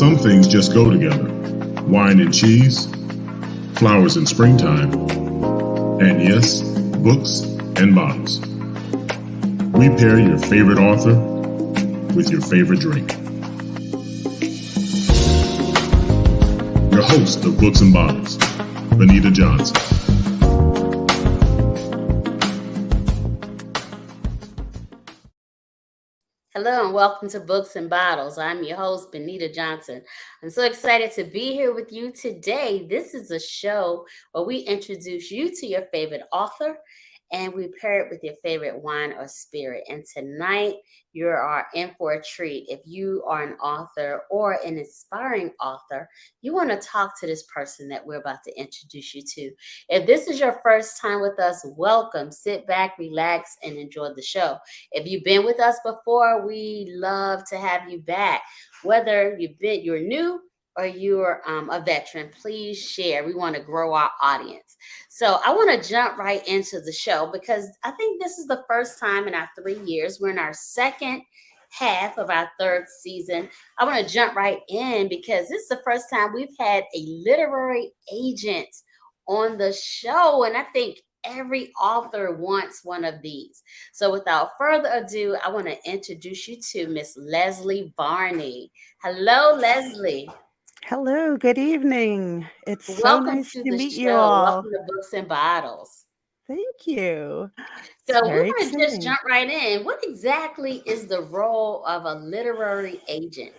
Some things just go together. Wine and cheese, flowers in springtime, and yes, books and bottles. We pair your favorite author with your favorite drink. Your host of Books and Bottles, Benita Johnson. Hello and welcome to Books and Bottles. I'm your host, Benita Johnson. I'm so excited to be here with you today. This is a show where we introduce you to your favorite author and we pair it with your favorite wine or spirit. And tonight you are in for a treat. If you are an author or an inspiring author, you want to talk to this person that we're about to introduce you to. If this is your first time with us, welcome. Sit back, relax, and enjoy the show. If you've been with us before, we love to have you back. Whether you're new or you're a veteran, please share. We want to grow our audience. So I want to jump right into the show because I think this is the first time in our 3 years. We're in our second half of our third season. I want to jump right in because this is the first time we've had a literary agent on the show. And I think every author wants one of these. So without further ado, I want to introduce you to Miss Leslie Varney. Hello, Leslie. Hello, good evening. It's so Welcome nice to to the meet you show. all. Welcome to Books and Bottles. Thank you. So It's we're very going to just exciting. jump right in. What exactly is the role of a literary agent?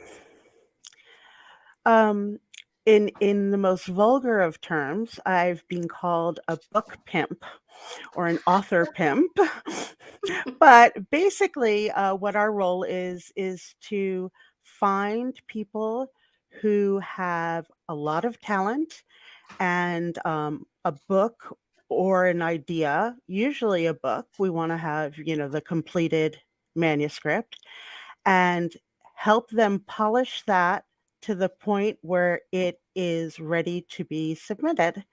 Um, in the most vulgar of terms, I've been called a book pimp or an author pimp. But basically, what our role is to find people who have a lot of talent and a book or an idea, usually a book. We want to have, the completed manuscript and help them polish that to the point where it is ready to be submitted.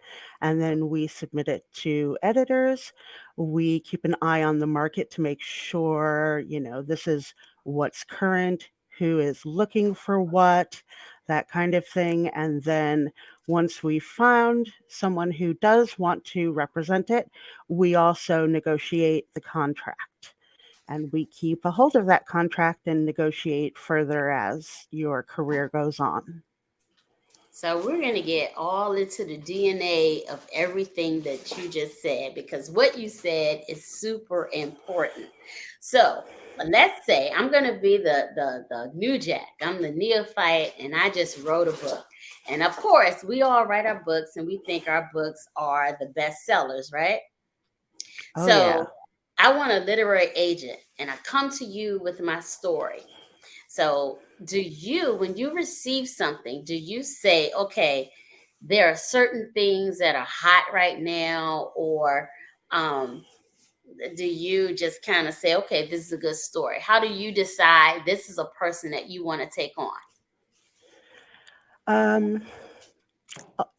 And then we submit it to editors. We keep an eye on the market to make sure, this is what's current, who is looking for what, that kind of thing. And then once we found someone who does want to represent it, we also negotiate the contract. And we keep a hold of that contract and negotiate further as your career goes on. So we're going to get all into the DNA of everything that you just said because what you said is super important. So let's say I'm going to be the new jack. I'm the neophyte and I just wrote a book. And of course, we all write our books and we think our books are the best sellers, right? Oh, yeah. So I want a literary agent and I come to you with my story. So, when you receive something, do you say, okay, there are certain things that are hot right now, or um, do you just kind of say, okay, this is a good story? How do you decide this is a person that you want to take on? Um,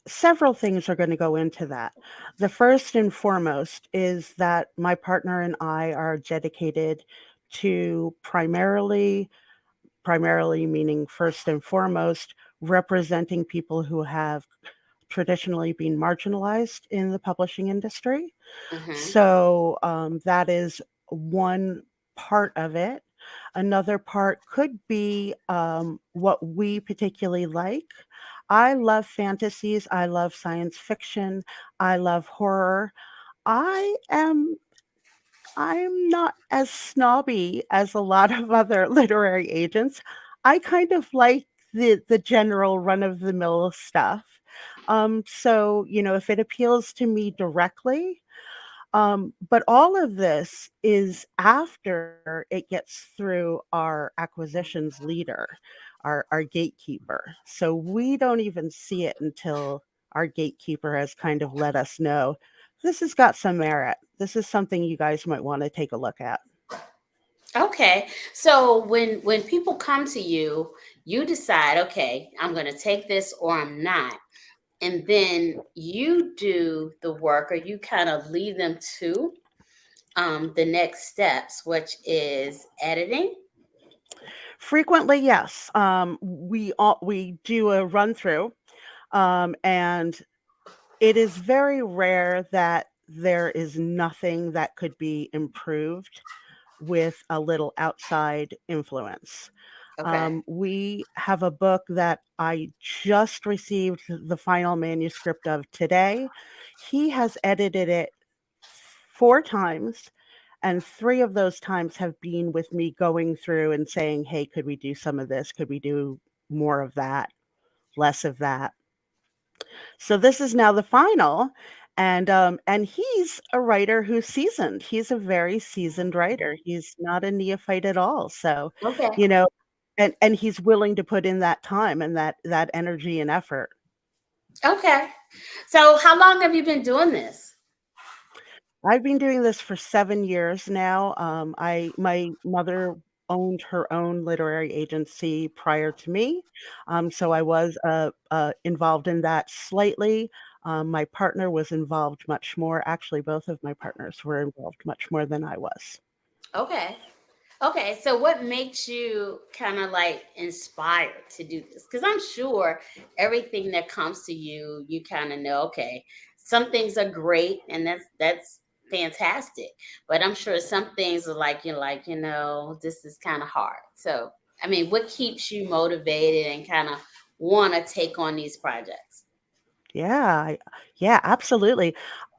Several things are going to go into that. The first and foremost is that my partner and I are dedicated to primarily meaning first and foremost, representing people who have traditionally been marginalized in the publishing industry. Hmm. So that is one part of it. Another part could be what we particularly like. I love fantasies. I love science fiction. I love horror. I am I'm not as snobby as a lot of other literary agents. I kind of like the general run of the mill stuff. So, if it appeals to me directly, but all of this is after it gets through our acquisitions leader, our gatekeeper. So we don't even see it until our gatekeeper has kind of let us know this has got some merit. This is something you guys might want to take a look at. Okay, so when people come to you, you decide, okay, I'm going to take this or I'm not. And then you do the work or you kind of lead them to the next steps, which is editing. Frequently, yes. We do a run through, and it is very rare that there is nothing that could be improved with a little outside influence. Okay. We have a book that I just received the final manuscript of today. He has edited it 4 times, and 3 of those times have been with me going through and saying, "Hey, could we do some of this? Could we do more of that? Less of that?" So this is now the final, and he's a writer who's seasoned. He's a very seasoned writer. He's not a neophyte at all. So, Okay. you know, and he's willing to put in that time and that energy and effort. Okay. So how long have you been doing this? I've been doing this for 7 years now. I my mother owned her own literary agency prior to me, so I was, involved in that slightly. My partner was involved much more. Actually, both of my partners were involved much more than I was. Okay. Okay, so what makes you kind of like inspired to do this? Because I'm sure everything that comes to you, you kind of know, okay, some things are great and that's fantastic. But I'm sure some things are like you're like, this is kind of hard. So, I mean, what keeps you motivated and kind of want to take on these projects? Yeah, yeah, absolutely.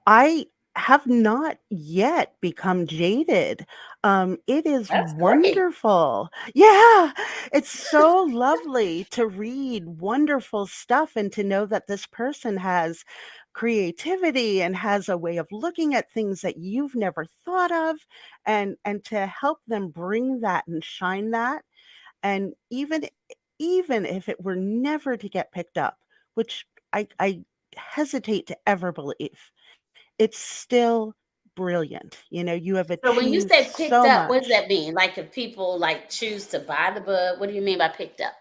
I have not yet become jaded. It is That's great. wonderful. Yeah, it's so lovely to read wonderful stuff and to know that this person has creativity and has a way of looking at things that you've never thought of, and to help them bring that and shine that. And even if it were never to get picked up, which I hesitate to ever believe, it's still brilliant. You have So when you achieved say picked so up, what does much. that mean? Like if people like choose to buy the book, what do you mean by picked up?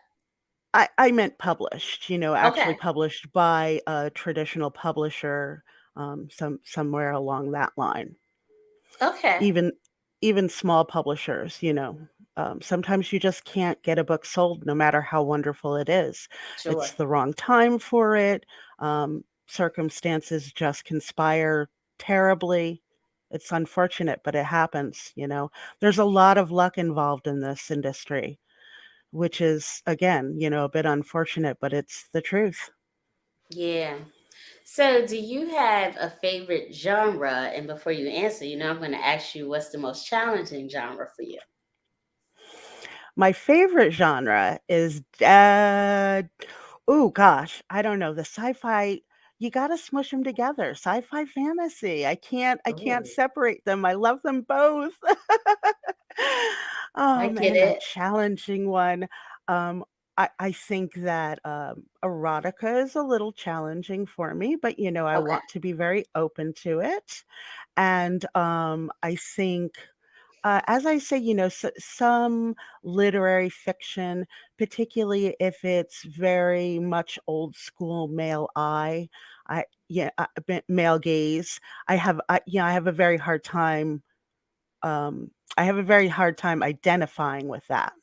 I meant published, actually Okay. published by a traditional publisher, somewhere along that line. Okay. Even even small publishers, sometimes you just can't get a book sold no matter how wonderful it is. It's Sure. the wrong time for it. Circumstances just conspire terribly. It's unfortunate, but it happens. There's a lot of luck involved in this industry, which is, again, a bit unfortunate, but it's the truth. Yeah. So, do you have a favorite genre? And before you answer, I'm going to ask you what's the most challenging genre for you? My favorite genre is, oh gosh, I don't know, the sci-fi. You gotta smush them together, sci-fi fantasy. I can't Oh, separate them, I love them both. I get And a it. challenging one, I think that, erotica is a little challenging for me, but, I Okay. want to be very open to it, and, I think as I say, some literary fiction, particularly if it's very much old school male eye, male gaze, I have a very hard time. I have a very hard time identifying with that.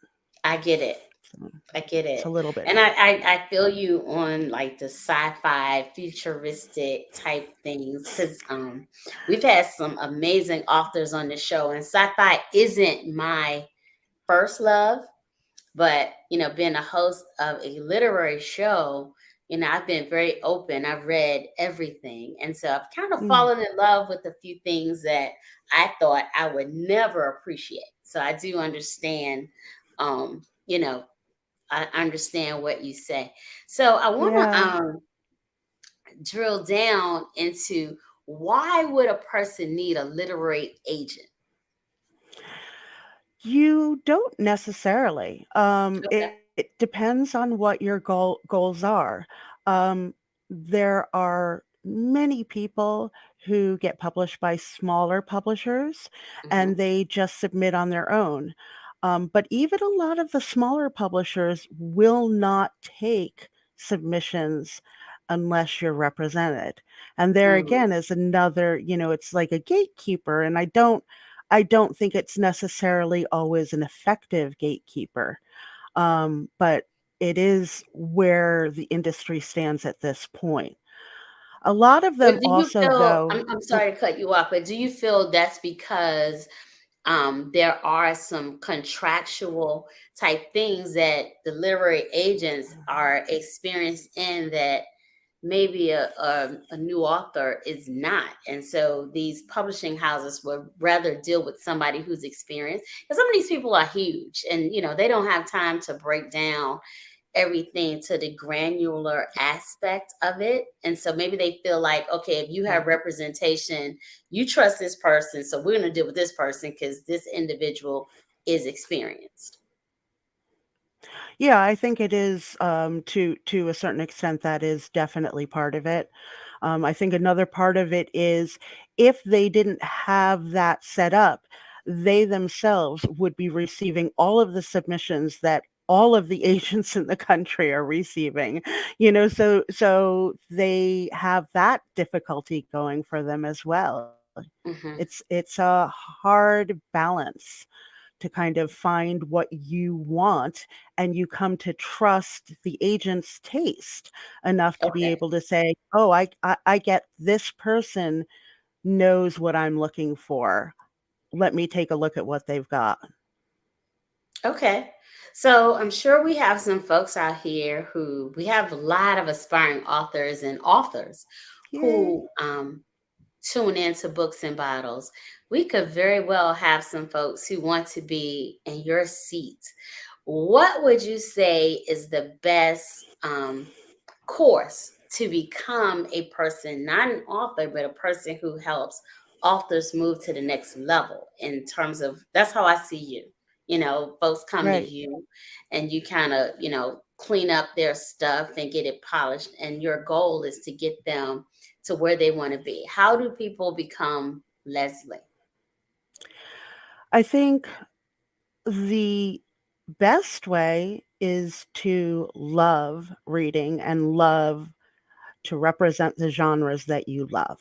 I get it. So I get it's a it. little bit. And I feel you on like the sci-fi futuristic type things because we've had some amazing authors on the show, and sci-fi isn't my first love. But, being a host of a literary show, I've been very open. I've read everything. And so I've kind of Mm, fallen in love with a few things that I thought I would never appreciate. So I do understand, um, you know, I understand what you say. So I want to yeah. drill down into why would a person need a literary agent? You don't necessarily. Okay. It depends on what your goals are. Um, there are many people who get published by smaller publishers, Hmm. and they just submit on their own. But even a lot of the smaller publishers will not take submissions unless you're represented. And there Hmm. again is another, it's like a gatekeeper, and I don't think it's necessarily always an effective gatekeeper. But it is where the industry stands at this point. A lot of But them do you also, feel, though. I'm Oh, sorry to cut you off, but do you feel that's because there are some contractual type things that the literary agents are experienced in that maybe a new author is not, and so these publishing houses would rather deal with somebody who's experienced, because some of these people are huge, and they don't have time to break down everything to the granular aspect of it. And so maybe they feel like, okay, if you have mhm. representation, you trust this person, so we're going to deal with this person because this individual is experienced. Yeah, I think it is, to a certain extent, that is definitely part of it. I think another part of it is if they didn't have that set up, they themselves would be receiving all of the submissions that all of the agents in the country are receiving. So they have that difficulty going for them as well. Hmm. It's a hard balance to kind of find what you want, and you come to trust the agent's taste enough to be Okay. able to say, "Oh, I get this person knows what I'm looking for. Let me take a look at what they've got." Okay. So I'm sure we have some folks out here who we have a lot of aspiring authors and authors Yay. who tune into Books and Bottles. We could very well have some folks who want to be in your seat. What would you say is the best course to become a person, not an author, but a person who helps authors move to the next level in terms of, that's how I see you. Folks come to Right. you and you kind of, clean up their stuff and get it polished. And your goal is to get them to where they want to be. How do people become Leslie? I think the best way is to love reading and love to represent the genres that you love.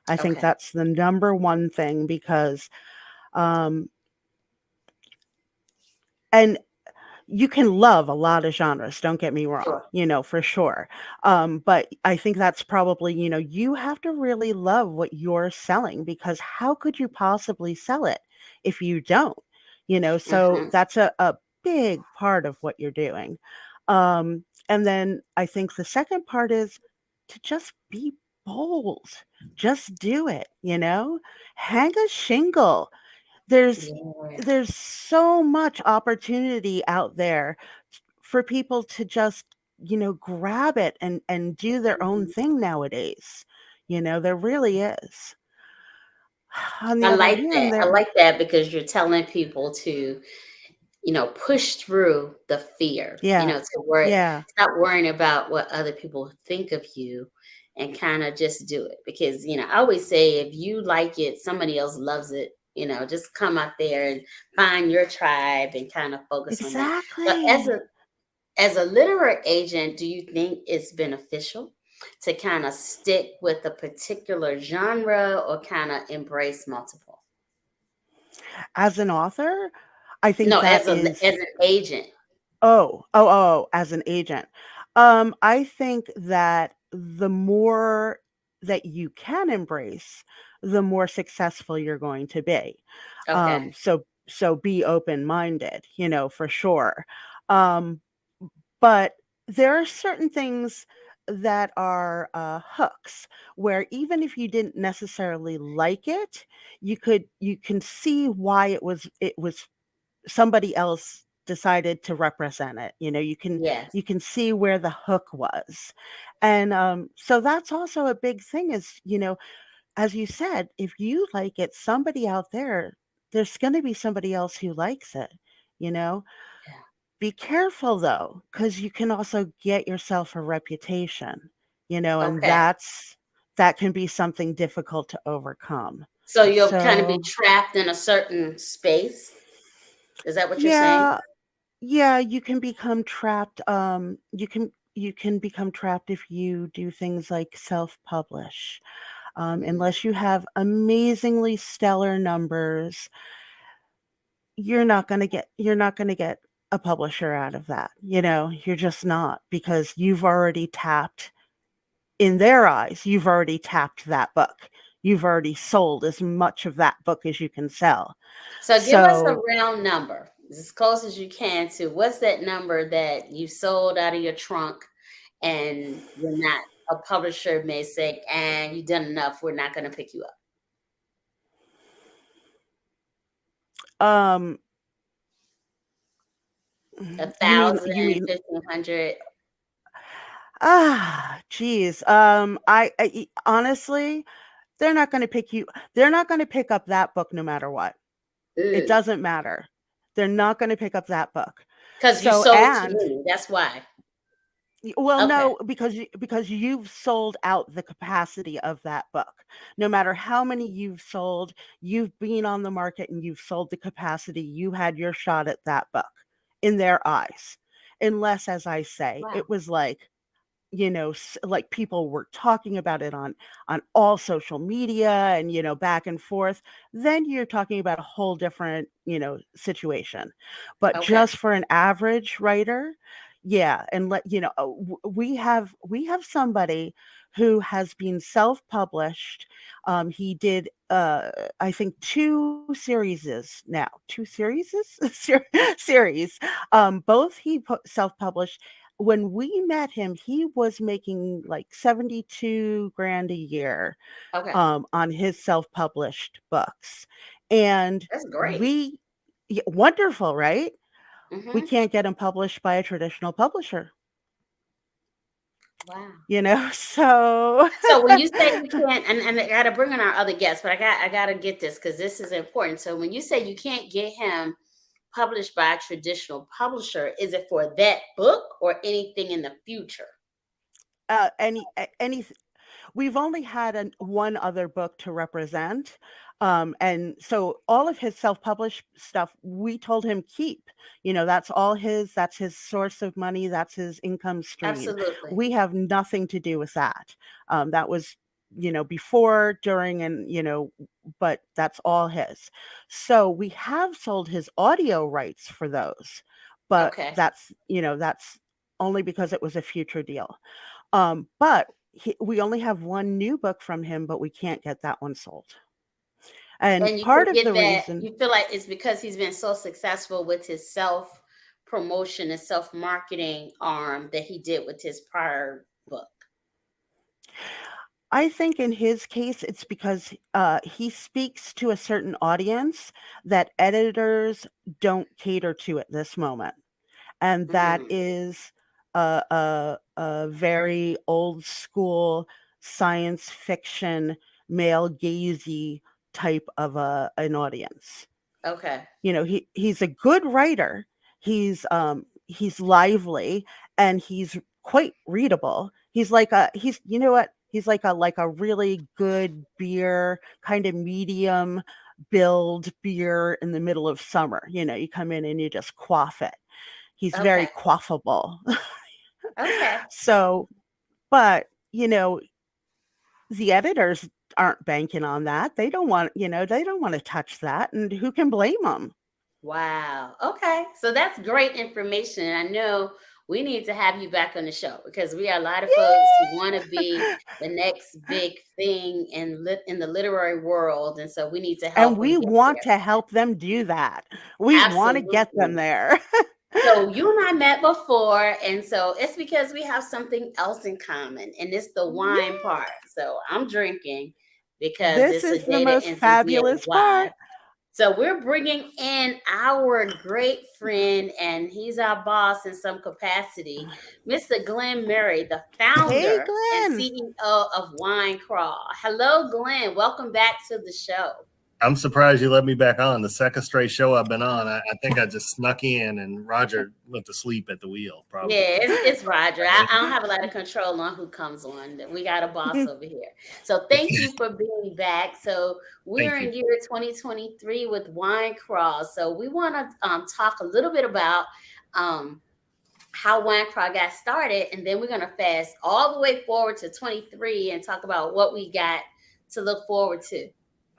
I think Okay. that's the number one thing because, um and you can love a lot of genres, don't get me wrong, Sure. for sure. But I think that's probably, you have to really love what you're selling, because how could you possibly sell it if you don't? So Hmm. that's a big part of what you're doing. And then I think the second part is to just be bold. Just do it, hang a shingle. There's Yeah. there's so much opportunity out there for people to just, grab it and do their own Mhm. thing nowadays. There really is. On the I other like that. hand, I there. like that because you're telling people to push through the fear, Yeah. to worry, Yeah. stop worrying about what other people think of you and kind of just do it. Because, I always say if you like it, somebody else loves it. Just come out there and find your tribe and kind of focus on that. But as a Exactly. as a literary agent, do you think it's beneficial to kind of stick with a particular genre or kind of embrace multiple? As an author, I think No, that as is. an agent. As an agent. I think that the more that you can embrace, the more successful you're going to be. Okay. So be open-minded, for sure. Um, but there are certain things that are hooks, where even if you didn't necessarily like it, you can see why it was somebody else decided to represent it. Yes. You can see where the hook was. And so that's also a big thing is, as you said, if you like it, somebody out there's going to be somebody else who likes it, you know? Yeah. Be careful though, because you can also get yourself a reputation, and Okay. that can be something difficult to overcome. So you'll kind of be So, trapped in a certain space. Is that what you're saying? yeah, yeah, you can become trapped. You can become trapped if you do things like self-publish. Mm. Unless you have amazingly stellar numbers, you're not gonna get a publisher out of that. You're just not, because you've already tapped, in their eyes, you've already tapped that book. You've already sold as much of that book as you can sell. So give us a So, round number, as close as you can, to what's that number that you sold out of your trunk, and you're not, a publisher may say, and you've done enough, we're not going to pick you up. um, A you mean thousand, you mean 1,500. geez. Honestly, they're not going to pick up that book no matter what. It doesn't matter. They're not going to pick up that book. Because you So, sold too and many. That's why. well, Okay. no, because you've sold out the capacity of that book. No matter how many you've sold, you've been on the market and you've sold the capacity. You had your shot at that book in their eyes. Unless, as I say, Wow. it was like, like people were talking about it on all social media and, back and forth, then you're talking about a whole different, situation. But Okay. just for an average writer, yeah, and we have somebody who has been self-published. He did, I think, two series series. Both he self-published. When we met him, he was making like 72 grand a year Okay. on his self-published books. And That's great. we yeah, wonderful, right? We Hmm. can't get him published by a traditional publisher, Wow. so So when you say you can't, and I gotta bring in our other guests, but I gotta get this because this is important. So when you say you can't get him published by a traditional publisher, is it for that book or anything in the future? any we've only had one other book to represent. And so all of his self-published stuff, we told him keep. That's his source of money. That's his income stream. Absolutely. We have nothing to do with that. That was, before, during, and, but that's all his. So we have sold his audio rights for those, but Okay. that's only because it was a future deal. But we only have one new book from him, but we can't get that one sold. And And you part can of get the that, reason, you feel like it's because he's been so successful with his self promotion and self marketing arm that he did with his prior book. I think in his case, it's because he speaks to a certain audience that editors don't cater to at this moment. And that Mm, is a very old school science fiction, male gazy type of an audience. okay. He's a good writer. He's lively, and he's quite readable. He's you know what? He's like a really good beer, kind of medium build beer in the middle of summer. You come in and you just quaff it. He's very Okay. quaffable. Okay. So, but the editors aren't banking on that. They don't want to touch that, and who can blame them? Wow. Okay. So that's great information. And I know we need to have you back on the show because we are a lot of folks who want to be the next big thing in the literary world. And so we need to And help them we get want there. to help them do that. We wanna get them Absolutely. there. So you and I met before, and so it's because we have something else in common, and it's the wine Yeah. part. So I'm drinking because This it's a is the day that most ends in D O fabulous Y. part. So we're bringing in our great friend, and he's our boss in some capacity, Mr. Glenn Murray, the Hey, founder and Glenn. CEO of Wine Crawl. Hello, Glenn. Welcome back to the show. I'm surprised you let me back on. The second straight show I've been on, I think I just snuck in and Roger went to sleep at the wheel, probably. Yeah, it's Roger. I don't have a lot of control on who comes on. We got a boss over here. So thank you for being back. So we're Thank you. in year 2023 with Wine Crawl. So we want to talk a little bit about how Wine Crawl got started, and then we're going to fast all the way forward to 23 and talk about what we got to look forward to.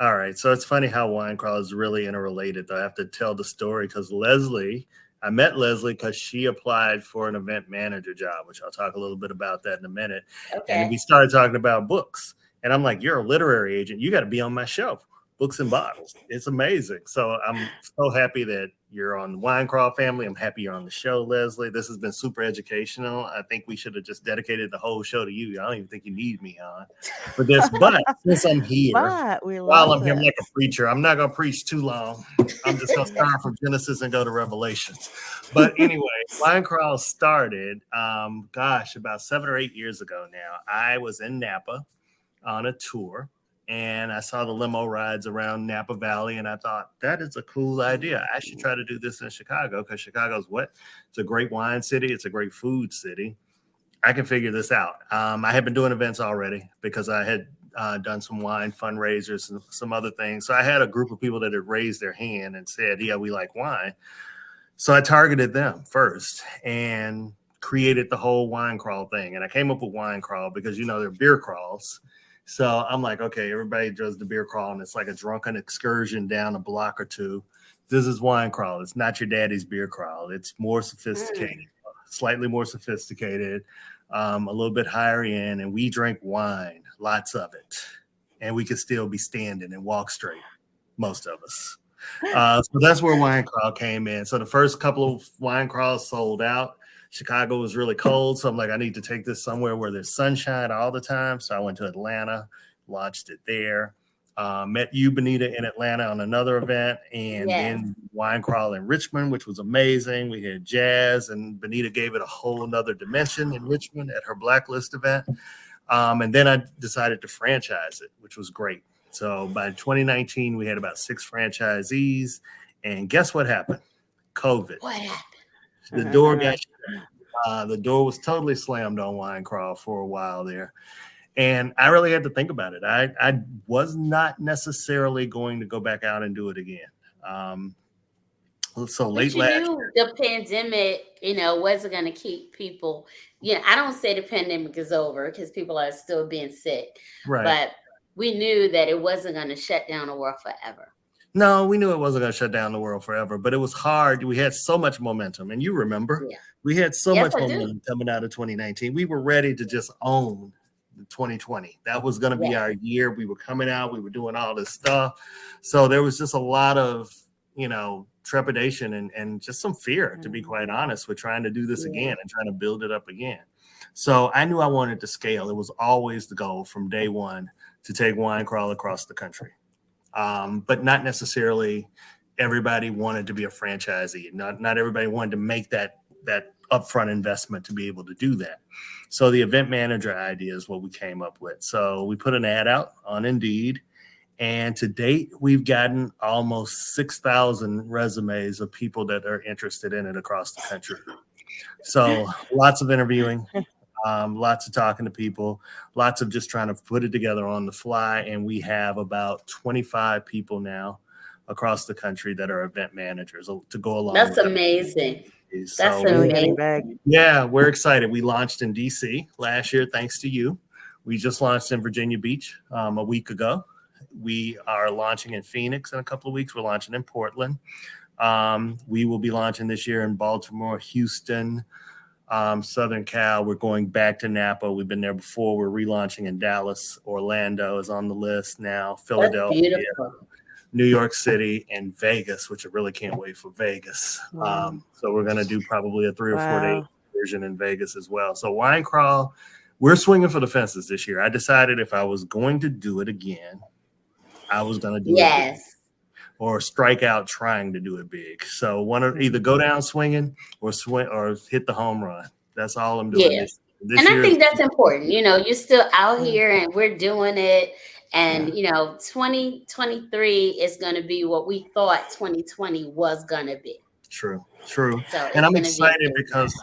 All right. So it's funny how Wine Crawl is really interrelated. I have to tell the story because Leslie I met Leslie because she applied for an event manager job, which I'll talk a little bit about that in a minute. And then we started talking about books. And I'm like, you're a literary agent. You got to be on my show, Books and Bottles. It's amazing. So I'm so happy that you're on the Wine Crawl family. I'm happy you're on the show, Leslie. This has been super educational. I think we should have just dedicated the whole show to you. I don't even think you need me on for this. But since I'm here, while I'm here, I'm like a preacher. I'm not going to preach too long. I'm just going to start from Genesis and go to Revelations. But anyway, Wine Crawl started, about 7 or 8 years ago now. I was in Napa on a tour, and I saw the limo rides around Napa Valley, and I thought, that is a cool idea. I should try to do this in Chicago, because Chicago's what? It's a great wine city. It's a great food city. I can figure this out. I had been doing events already because I had done some wine fundraisers and some other things. So I had a group of people that had raised their hand and said, yeah, we like wine. So I targeted them first and created the whole Wine Crawl thing. And I came up with Wine Crawl because, they're beer crawls. So I'm like, okay, everybody does the beer crawl, and it's like a drunken excursion down a block or two. This is Wine Crawl. It's not your daddy's beer crawl. It's more sophisticated, slightly more sophisticated, a little bit higher end, and we drink wine, lots of it. And we could still be standing and walk straight, most of us. So that's where Wine Crawl came in. So the first couple of Wine Crawls sold out. Chicago was really cold, so I'm like, I need to take this somewhere where there's sunshine all the time. So I went to Atlanta, launched it there. Met you, Benita, in Atlanta on another event, and then Wine Crawl in Richmond, which was amazing. We had jazz, and Benita gave it a whole nother dimension in Richmond at her Blacklist event. And then I decided to franchise it, which was great. So by 2019, we had about 6 franchisees, and guess what happened? COVID. What happened? The door got shut. The door was totally slammed on Wine Crawl for a while there. And I really had to think about it. I was not necessarily going to go back out and do it again. So late last year, the pandemic, wasn't going to keep people. I don't say the pandemic is over because people are still being sick. Right. But we knew that it wasn't going to shut down the world forever. No, we knew it wasn't going to shut down the world forever, but it was hard. We had so much momentum. And you remember, we had so much momentum coming out of 2019. We were ready to just own 2020. That was going to be our year. We were coming out. We were doing all this stuff. So there was just a lot of, trepidation and just some fear, to be quite honest, with trying to do this again and trying to build it up again. So I knew I wanted to scale. It was always the goal from day one to take Wine Crawl across the country. But not necessarily everybody wanted to be a franchisee. Not everybody wanted to make that upfront investment to be able to do that. So the event manager idea is what we came up with. So we put an ad out on Indeed, and to date, we've gotten almost 6,000 resumes of people that are interested in it across the country. So lots of interviewing. Lots of talking to people, lots of just trying to put it together on the fly. And we have about 25 people now across the country that are event managers to go along. That's amazing. So That's amazing. Yeah, we're excited. We launched in DC last year, thanks to you. We just launched in Virginia Beach a week ago. We are launching in Phoenix in a couple of weeks. We're launching in Portland. We will be launching this year in Baltimore, Houston, Southern Cal. We're going back to Napa. We've been there before. We're relaunching in Dallas. Orlando is on the list now. Philadelphia, New York City, and Vegas, which I really can't wait for Vegas. So we're going to do probably a 3 or 4 day version in Vegas as well. So Wine Crawl, we're swinging for the fences this year. I decided if I was going to do it again, I was going to do it big, or strike out trying to do it big. So want to either go down swinging or hit the home run. That's all I'm doing. This and I think that's important. You're still out here and we're doing it. And, 2023 is going to be what we thought 2020 was going to be. True. So and I'm excited because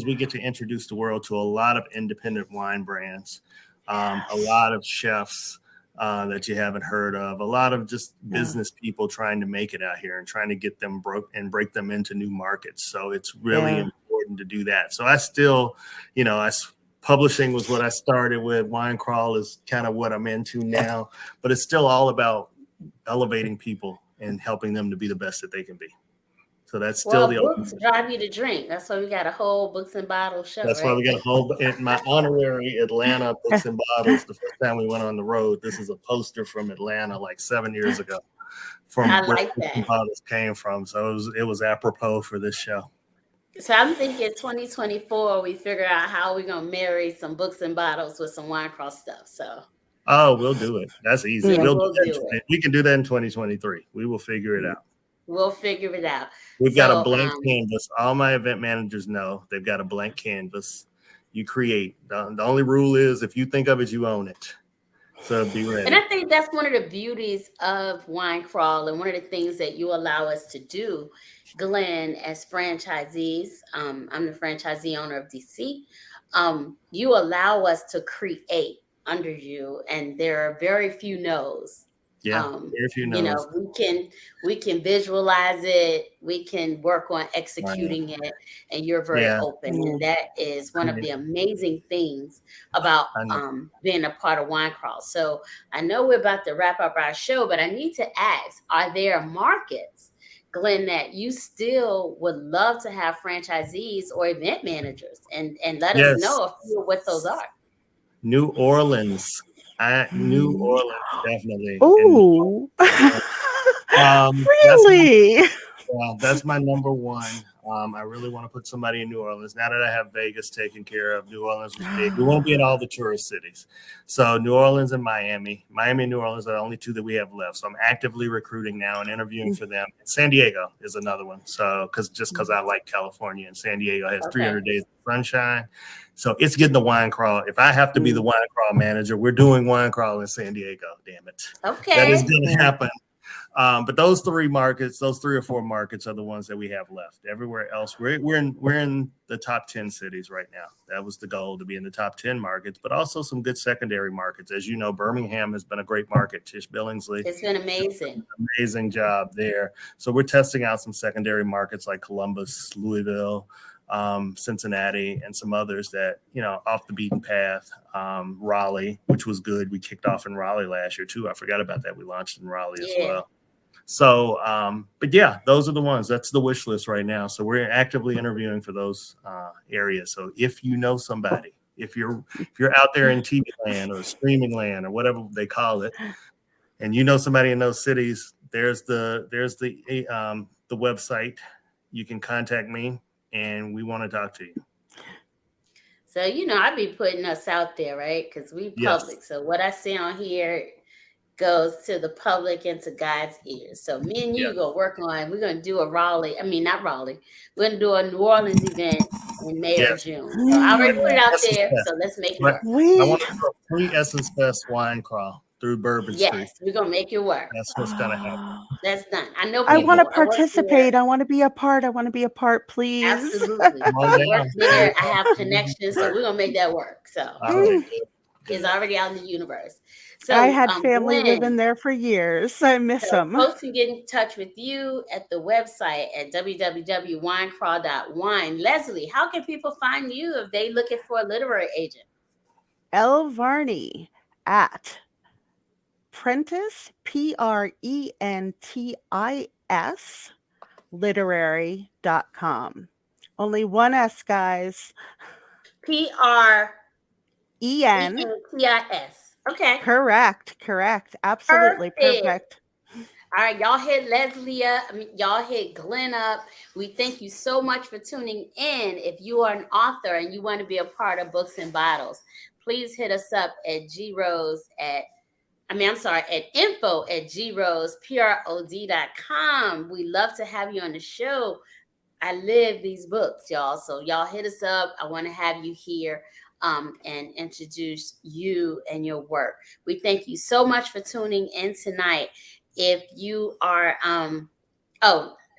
we get to introduce the world to a lot of independent wine brands, a lot of chefs that you haven't heard of, a lot of just business people trying to make it out here and trying to get them break them into new markets. So it's really important to do that. So I still, publishing was what I started with. Wine Crawl is kind of what I'm into now, but it's still all about elevating people and helping them to be the best that they can be. So that's still the books drive you to drink. That's why we got a whole Books and Bottles show. That's right? why we got a whole in my honorary Atlanta Books and Bottles. The first time we went on the road, this is a poster from Atlanta like 7 years ago, from I where like Books and that. Bottles came from. So it was apropos for this show. So I'm thinking 2024, we figure out how we're gonna marry some Books and Bottles with some wine cross stuff. So we'll do it. That's easy. Yeah, we'll we'll do do it. We can do that in 2023. We will figure it out. We'll figure it out. We've got a blank canvas. All my event managers know they've got a blank canvas. You create. The only rule is if you think of it, you own it. So be ready. And I think that's one of the beauties of Wine Crawl, and one of the things that you allow us to do, Glenn, as franchisees. I'm the franchisee owner of DC. You allow us to create under you, and there are very few no's. Yeah, very few no's. You know, we can visualize it, we can work on executing it, and you're very open. And that is one of the amazing things about being a part of Wine Crawl. So I know we're about to wrap up our show, but I need to ask, are there markets, Glenn, that you still would love to have franchisees or event managers? And let us know a few of what those are. New Orleans. New Orleans, definitely. Oh, really? That's my number one. I really want to put somebody in New Orleans. Now that I have Vegas taken care of, New Orleans was big. We won't be in all the tourist cities. So New Orleans and Miami. Miami and New Orleans are the only two that we have left. So I'm actively recruiting now and interviewing for them. And San Diego is another one. So because I like California, and San Diego has 300 days of sunshine. So it's getting the Wine Crawl. If I have to be the Wine Crawl manager, we're doing Wine Crawl in San Diego. Damn it. Okay. That is going to happen. But those three or four markets are the ones that we have left. Everywhere else, we're in the top 10 cities right now. That was the goal, to be in the top 10 markets, but also some good secondary markets. As you know, Birmingham has been a great market. Tish Billingsley. It's been amazing. Amazing job there. So we're testing out some secondary markets like Columbus, Louisville, Cincinnati, and some others that, off the beaten path. Raleigh, which was good. We kicked off in Raleigh last year too. I forgot about that. We launched in Raleigh as well. So, but yeah, those are the ones. That's the wish list right now. So we're actively interviewing for those areas. So if you know somebody, if you're out there in TV land or streaming land or whatever they call it, and you know somebody in those cities, there's the website. You can contact me, and we want to talk to you. So, I be putting us out there, right? Because we public. So what I say on here goes to the public and to God's ears. So me and you go work on, we're going to do a not Raleigh. We're going to do a New Orleans event in May or June. So I already put it out there. So let's make it work. I want to do a pre-Essence Fest wine crawl through Bourbon Street. Yes, we're going to make it work. That's what's going to happen. That's done. I know. I want to participate. I want to be a part, please. Absolutely. I work there. I have connections. So we're going to make that work. So it's already out in the universe. So I had family living there for years. I miss them. Folks can get in touch with you at the website at www.winecrawl.wine. Leslie, how can people find you if they looking for a literary agent? L. Varney at Prentice, PRENTIS, literary.com. Only one S, guys. PRENTIS. Okay. Correct. Absolutely perfect. All right, y'all hit Leslie up. Y'all hit Glenn up. We thank you so much for tuning in. If you are an author and you want to be a part of Books and Bottles, please hit us up at info@grosprod.com. We love to have you on the show. I live these books, y'all. So y'all hit us up. I want to have you here and introduce you and your work. We thank you so much for tuning in tonight. If you are, I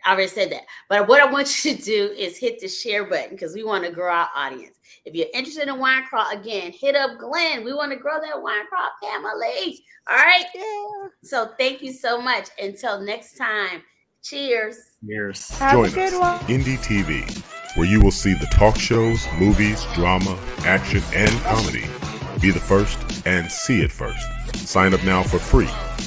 already said that. But what I want you to do is hit the share button because we want to grow our audience. If you're interested in Wine Crawl, again, hit up Glenn. We want to grow that Wine Crawl family. All right? Yeah. So thank you so much. Until next time, cheers. Cheers. Join us, Indie TV, where you will see the talk shows, movies, drama, action, and comedy. Be the first and see it first. Sign up now for free